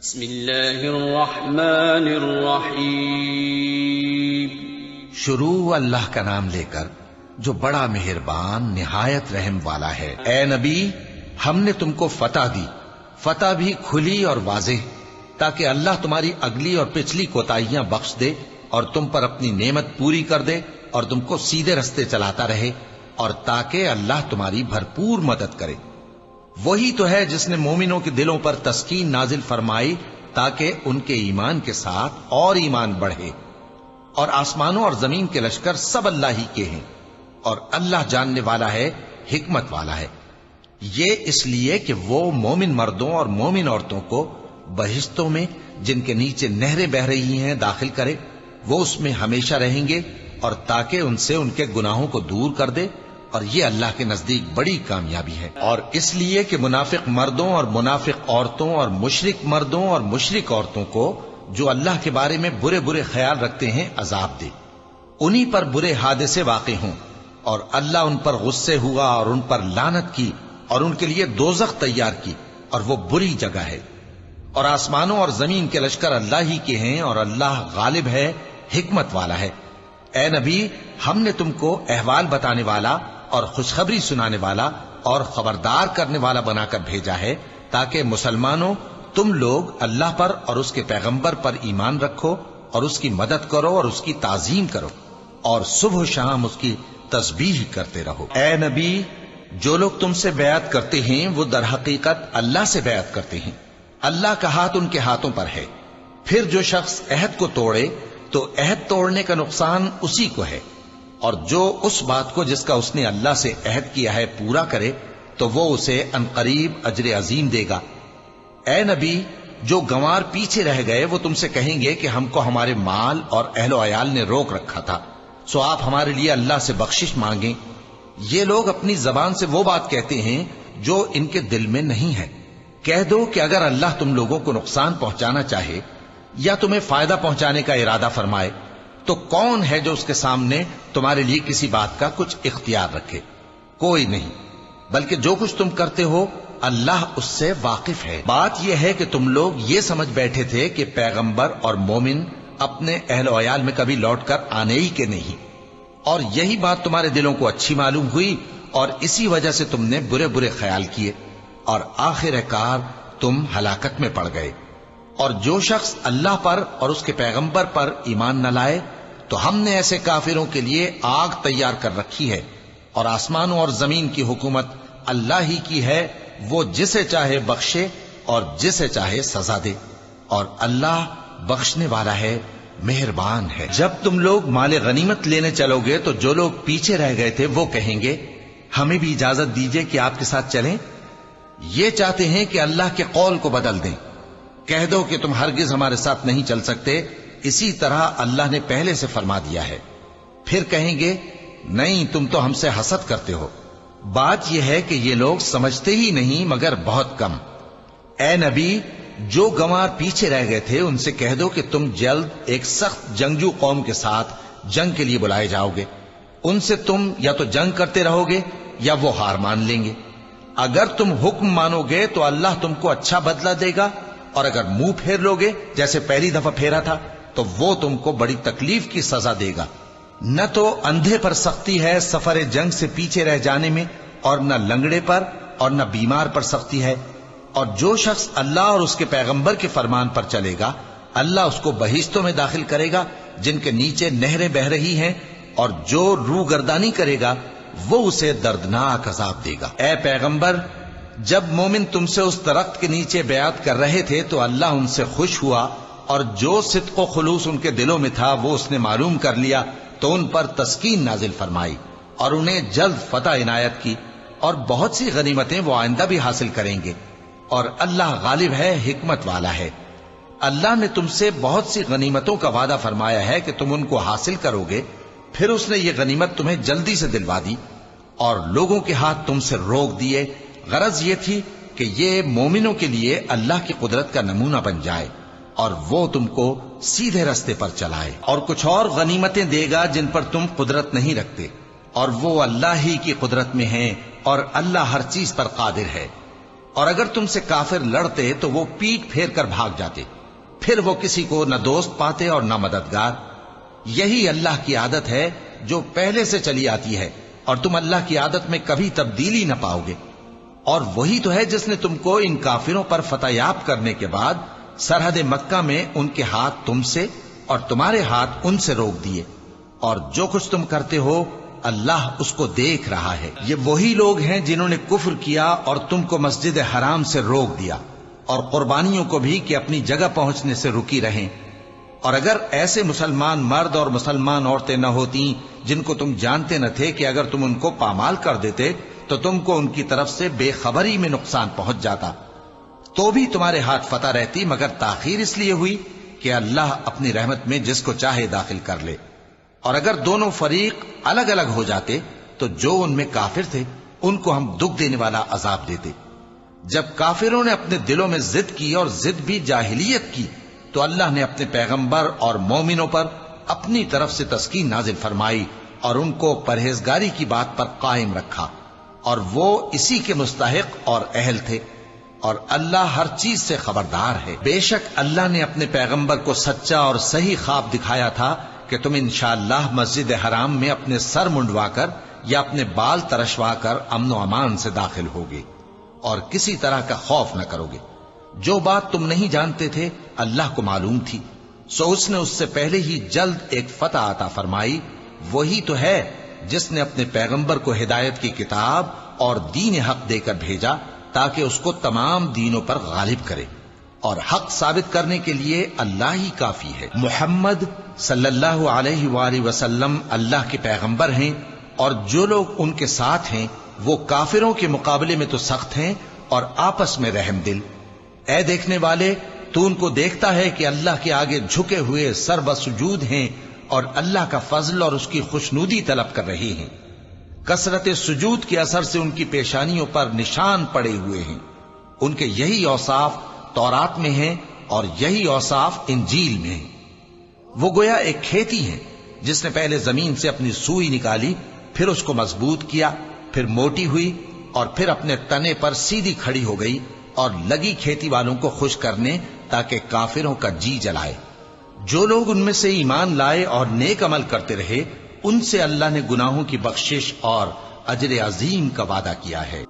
بسم اللہ الرحمن الرحیم۔ شروع اللہ کا نام لے کر جو بڑا مہربان نہایت رحم والا ہے۔ اے نبی، ہم نے تم کو فتح دی، فتح بھی کھلی اور واضح، تاکہ اللہ تمہاری اگلی اور پچھلی کوتاہیاں بخش دے اور تم پر اپنی نعمت پوری کر دے اور تم کو سیدھے رستے چلاتا رہے، اور تاکہ اللہ تمہاری بھرپور مدد کرے۔ وہی تو ہے جس نے مومنوں کے دلوں پر تسکین نازل فرمائی تاکہ ان کے ایمان کے ساتھ اور ایمان بڑھے۔ اور آسمانوں اور زمین کے لشکر سب اللہ ہی کے ہیں، اور اللہ جاننے والا ہے، حکمت والا ہے۔ یہ اس لیے کہ وہ مومن مردوں اور مومن عورتوں کو بہشتوں میں جن کے نیچے نہریں بہ رہی ہیں داخل کرے، وہ اس میں ہمیشہ رہیں گے، اور تاکہ ان سے ان کے گناہوں کو دور کر دے، اور یہ اللہ کے نزدیک بڑی کامیابی ہے۔ اور اس لیے کہ منافق مردوں اور منافق عورتوں اور مشرک مردوں اور مشرک عورتوں کو جو اللہ کے بارے میں برے برے خیال رکھتے ہیں عذاب دے، انہی پر برے حادثے واقع ہوں، اور اللہ ان پر غصے ہوا اور ان پر لعنت کی اور ان کے لیے دوزخ تیار کی، اور وہ بری جگہ ہے۔ اور آسمانوں اور زمین کے لشکر اللہ ہی کے ہیں، اور اللہ غالب ہے، حکمت والا ہے۔ اے نبی، ہم نے تم کو احوال بتانے والا اور خوشخبری سنانے والا اور خبردار کرنے والا بنا کر بھیجا ہے، تاکہ مسلمانوں تم لوگ اللہ پر اور اس کے پیغمبر پر ایمان رکھو اور اس کی مدد کرو اور اس کی تعظیم کرو، اور صبح و شام اس کی تسبیح کرتے رہو۔ اے نبی، جو لوگ تم سے بیعت کرتے ہیں وہ در حقیقت اللہ سے بیعت کرتے ہیں، اللہ کا ہاتھ ان کے ہاتھوں پر ہے۔ پھر جو شخص عہد کو توڑے تو عہد توڑنے کا نقصان اسی کو ہے، اور جو اس بات کو جس کا اس نے اللہ سے عہد کیا ہے پورا کرے تو وہ اسے عنقریب اجر عظیم دے گا۔ اے نبی، جو گنوار پیچھے رہ گئے وہ تم سے کہیں گے کہ ہم کو ہمارے مال اور اہل و عیال نے روک رکھا تھا، سو آپ ہمارے لیے اللہ سے بخشش مانگیں۔ یہ لوگ اپنی زبان سے وہ بات کہتے ہیں جو ان کے دل میں نہیں ہے۔ کہہ دو کہ اگر اللہ تم لوگوں کو نقصان پہنچانا چاہے یا تمہیں فائدہ پہنچانے کا ارادہ فرمائے تو کون ہے جو اس کے سامنے تمہارے لیے کسی بات کا کچھ اختیار رکھے؟ کوئی نہیں، بلکہ جو کچھ تم کرتے ہو اللہ اس سے واقف ہے۔ بات یہ ہے کہ تم لوگ یہ سمجھ بیٹھے تھے کہ پیغمبر اور مومن اپنے اہل و عیال میں کبھی لوٹ کر آنے ہی کے نہیں، اور یہی بات تمہارے دلوں کو اچھی معلوم ہوئی اور اسی وجہ سے تم نے برے برے خیال کیے، اور آخر کار تم ہلاکت میں پڑ گئے۔ اور جو شخص اللہ پر اور اس کے پیغمبر پر ایمان نہ لائے تو ہم نے ایسے کافروں کے لیے آگ تیار کر رکھی ہے، اور آسمانوں اور زمین کی حکومت اللہ ہی کی ہے، وہ جسے چاہے بخشے اور جسے چاہے سزا دے، اور اللہ بخشنے والا ہے، مہربان ہے۔ جب تم لوگ مال غنیمت لینے چلو گے تو جو لوگ پیچھے رہ گئے تھے وہ کہیں گے ہمیں بھی اجازت دیجئے کہ آپ کے ساتھ چلیں۔ یہ چاہتے ہیں کہ اللہ کے قول کو بدل دیں۔ کہہ دو کہ تم ہرگز ہمارے ساتھ نہیں چل سکتے، اسی طرح اللہ نے پہلے سے فرما دیا ہے۔ پھر کہیں گے نہیں، تم تو ہم سے حسد کرتے ہو۔ بات یہ ہے کہ یہ لوگ سمجھتے ہی نہیں مگر بہت کم۔ اے نبی، جو گنوار پیچھے رہ گئے تھے ان سے کہہ دو کہ تم جلد ایک سخت جنگجو قوم کے ساتھ جنگ کے لیے بلائے جاؤ گے، ان سے تم یا تو جنگ کرتے رہو گے یا وہ ہار مان لیں گے۔ اگر تم حکم مانو گے تو اللہ تم کو اچھا بدلہ دے گا، اور اگر منہ پھیر لو گے جیسے پہلی دفعہ پھیرا تھا تو وہ تم کو بڑی تکلیف کی سزا دے گا۔ نہ تو اندھے پر سختی ہے سفر جنگ سے پیچھے رہ جانے میں، اور نہ لنگڑے پر اور نہ بیمار پر سختی ہے۔ اور جو شخص اللہ اور اس کے پیغمبر کے فرمان پر چلے گا اللہ اس کو بہشتوں میں داخل کرے گا جن کے نیچے نہریں بہ رہی ہیں، اور جو روگردانی کرے گا وہ اسے دردناک عذاب دے گا۔ اے پیغمبر، جب مومن تم سے اس درخت کے نیچے بیعت کر رہے تھے تو اللہ ان سے خوش ہوا، اور جو صدق و خلوص ان کے دلوں میں تھا وہ اس نے معلوم کر لیا تو ان پر تسکین نازل فرمائی اور انہیں جلد فتح عنایت کی، اور بہت سی غنیمتیں وہ آئندہ بھی حاصل کریں گے، اور اللہ غالب ہے، حکمت والا ہے۔ اللہ نے تم سے بہت سی غنیمتوں کا وعدہ فرمایا ہے کہ تم ان کو حاصل کرو گے، پھر اس نے یہ غنیمت تمہیں جلدی سے دلوا دی اور لوگوں کے ہاتھ تم سے روک دیے۔ غرض یہ تھی کہ یہ مومنوں کے لیے اللہ کی قدرت کا نمونہ بن جائے اور وہ تم کو سیدھے رستے پر چلائے، اور کچھ اور غنیمتیں دے گا جن پر تم قدرت نہیں رکھتے، اور وہ اللہ ہی کی قدرت میں ہیں، اور اللہ ہر چیز پر قادر ہے۔ اور اگر تم سے کافر لڑتے تو وہ پیٹ پھیر کر بھاگ جاتے، پھر وہ کسی کو نہ دوست پاتے اور نہ مددگار۔ یہی اللہ کی عادت ہے جو پہلے سے چلی آتی ہے، اور تم اللہ کی عادت میں کبھی تبدیلی نہ پاؤ گے۔ اور وہی تو ہے جس نے تم کو ان کافروں پر فتح یاب کرنے کے بعد سرحد مکہ میں ان کے ہاتھ تم سے اور تمہارے ہاتھ ان سے روک دیے، اور جو کچھ تم کرتے ہو اللہ اس کو دیکھ رہا ہے۔ یہ وہی لوگ ہیں جنہوں نے کفر کیا اور تم کو مسجد حرام سے روک دیا، اور قربانیوں کو بھی کہ اپنی جگہ پہنچنے سے رکی رہیں۔ اور اگر ایسے مسلمان مرد اور مسلمان عورتیں نہ ہوتی جن کو تم جانتے نہ تھے کہ اگر تم ان کو پامال کر دیتے تو تم کو ان کی طرف سے بے خبری میں نقصان پہنچ جاتا، تو بھی تمہارے ہاتھ فتح رہتی، مگر تاخیر اس لیے ہوئی کہ اللہ اپنی رحمت میں جس کو چاہے داخل کر لے۔ اور اگر دونوں فریق الگ الگ ہو جاتے تو جو ان میں کافر تھے ان کو ہم دکھ دینے والا عذاب دیتے۔ جب کافروں نے اپنے دلوں میں ضد کی، اور ضد بھی جاہلیت کی، تو اللہ نے اپنے پیغمبر اور مومنوں پر اپنی طرف سے تسکین نازل فرمائی اور ان کو پرہیزگاری کی بات پر قائم رکھا، اور وہ اسی کے مستحق اور اہل تھے، اور اللہ ہر چیز سے خبردار ہے۔ بے شک اللہ نے اپنے پیغمبر کو سچا اور صحیح خواب دکھایا تھا کہ تم انشاءاللہ مسجد حرام میں اپنے سر منڈوا کر یا اپنے بال ترشوا کر امن و امان سے داخل ہوگے اور کسی طرح کا خوف نہ کرو گے۔ جو بات تم نہیں جانتے تھے اللہ کو معلوم تھی، سو اس نے اس سے پہلے ہی جلد ایک فتح عطا فرمائی۔ وہی تو ہے جس نے اپنے پیغمبر کو ہدایت کی کتاب اور دین حق دے کر بھیجا تاکہ اس کو تمام دینوں پر غالب کرے، اور حق ثابت کرنے کے لیے اللہ ہی کافی ہے۔ محمد صلی اللہ علیہ وآلہ وسلم اللہ کے پیغمبر ہیں، اور جو لوگ ان کے ساتھ ہیں وہ کافروں کے مقابلے میں تو سخت ہیں اور آپس میں رحم دل۔ اے دیکھنے والے، تو ان کو دیکھتا ہے کہ اللہ کے آگے جھکے ہوئے سر بسجود ہیں اور اللہ کا فضل اور اس کی خوشنودی طلب کر رہے ہیں۔ کثرت سجود کے اثر سے ان کی پیشانیوں پر نشان پڑے ہوئے ہیں۔ ان کے یہی اوصاف تورات میں ہیں اور یہی اوصاف انجیل میں ہیں۔ وہ گویا ایک کھیتی ہے جس نے پہلے زمین سے اپنی سوئی نکالی، پھر اس کو مضبوط کیا، پھر موٹی ہوئی، اور پھر اپنے تنے پر سیدھی کھڑی ہو گئی، اور لگی کھیتی والوں کو خوش کرنے تاکہ کافروں کا جی جلائے۔ جو لوگ ان میں سے ایمان لائے اور نیک عمل کرتے رہے ان سے اللہ نے گناہوں کی بخشش اور اجر عظیم کا وعدہ کیا ہے۔